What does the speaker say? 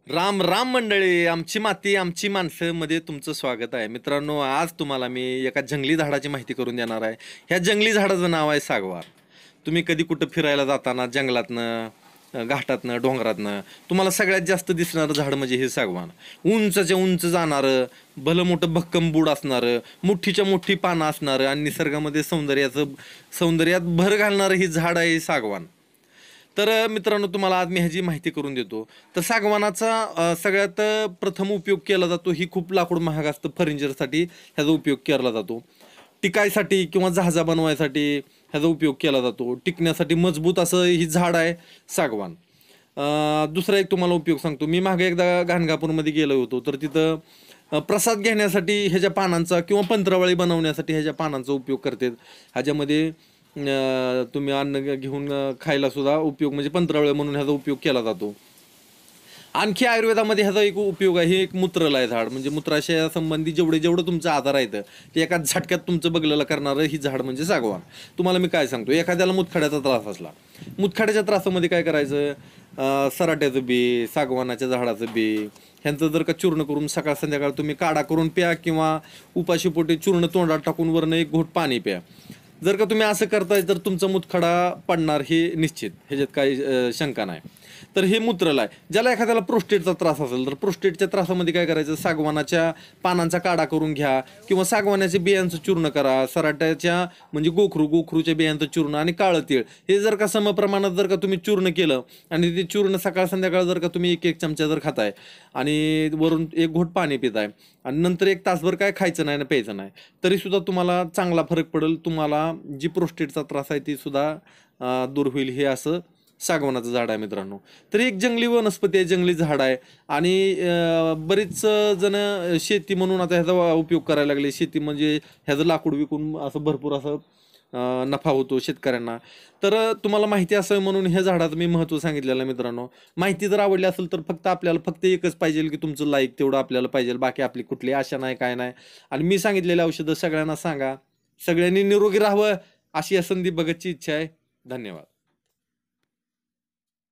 राम राम मंडळी, आमची माती आमची माणसं मध्ये तुमचं स्वागत आहे. मित्रांनो, आज तुम्हाला मी एका जंगली झाडाची माहिती करून देणार आहे. ह्या जंगली झाडाचं नाव आहे सागवान. तुम्ही कधी कुठं फिरायला जाताना जंगलातनं, घाटातनं, डोंगरातनं तुम्हाला सगळ्यात जास्त दिसणारं झाड म्हणजे हे सागवान. उंचच्या उंच जाणारं, भलं मोठं भक्कम बूड असणारं, मोठीच्या मोठी पानं असणारं आणि निसर्गामध्ये सौंदर्यात भर घालणारं ही झाड आहे सागवान. तर मित्रांनो, तुम्हाला आज मी ह्याची माहिती करून देतो. तर सागवानाचा सगळ्यात प्रथम उपयोग केला जातो. ही खूप लाकूड महाग असतं, फर्निचरसाठी ह्याचा उपयोग केला जातो. टिकायसाठी किंवा जहाजा बनवायसाठी ह्याचा उपयोग केला जातो. टिकण्यासाठी मजबूत असं ही झाड आहे सागवान. दुसरा एक तुम्हाला उपयोग सांगतो. मी मागे एकदा गाणगापूरमध्ये गेलो होतो, तर तिथं प्रसाद घेण्यासाठी ह्याच्या पानांचा किंवा पंत्रावळी बनवण्यासाठी ह्याच्या पानांचा उपयोग करतात. ह्याच्यामध्ये तुम्ही अन्न घेऊन खायला सुद्धा उपयोग म्हणजे पंत्रावळ्या म्हणून ह्याचा उपयोग केला जातो. आणखी आयुर्वेदामध्ये ह्याचा एक उपयोग आहे. हे एक मूत्रलय झाड, म्हणजे मूत्राशयासंबंधी जेवढं तुमचं आजार आहेत ते एका झटक्यात तुमचं बगलेलं करणारं ही झाड म्हणजे सागवान. तुम्हाला मी काय सांगतो, एखाद्याला मुतखड्याचा त्रास असला, मुतखड्याच्या त्रासामध्ये काय करायचं, सराट्याचं बी, सागवानाच्या झाडाचं बी ह्यांचं जर का चूर्ण करून सकाळ संध्याकाळ तुम्ही काढा करून प्या, किंवा उपाशीपोटी चूर्ण तोंडात टाकून वरनं एक घोट पाणी प्या. जर का तुम्ही असं करताय तर तुमचा मुतखडा पडणार हे निश्चित, ह्याच्यात काही शंका नाही. तर हे मूत्रलय. ज्याला एखाद्याला प्रोस्टेटचा त्रास असेल तर प्रोस्टेटच्या त्रासामध्ये काय करायचं, सागवानाच्या पानांचा काढा करून घ्या, किंवा सागवानाच्या बियांचं चूर्ण करा. सराट्याच्या म्हणजे गोखरूच्या बियांचं चूर्ण आणि काळं तीळ हे जर का समप्रमाणात जर का तुम्ही चूर्ण केलं आणि ते चूर्ण सकाळ संध्याकाळ जर का तुम्ही एक चमचा जर खाताय आणि वरून एक घोट पाणी पिताय आणि नंतर एक तासभर काय खायचं नाही ना प्यायचं नाही, तरी सुद्धा तुम्हाला चांगला फरक पडेल. तुम्हाला जी प्रोस्टेटचा त्रास आहे ती सुद्धा दूर होईल. हे असं सागवानाचं झाड आहे मित्रांनो. तर एक जंगली वनस्पती आहे, जंगली झाड आहे. आणि बरेच जण शेती म्हणून आता ह्याचा उपयोग करायला लागले. शेती म्हणजे ह्याचं लाकूड विकून असं भरपूर असं नफा होतो शेतकऱ्यांना. तर तुम्हाला माहिती असावी म्हणून ह्या झाडाचं मी महत्त्व सांगितलेलं आहे मित्रांनो. माहिती जर आवडली असेल तर आपल्याला फक्त एकच पाहिजे की तुमचं लाईक तेवढं आपल्याला पाहिजे. बाकी आपली कुठली आशा नाही, काय नाही. आणि मी सांगितलेली औषधं सगळ्यांना सांगा. सगळ्यांनी निरोगी राहावं अशी या संधी बघतची इच्छा आहे. धन्यवाद.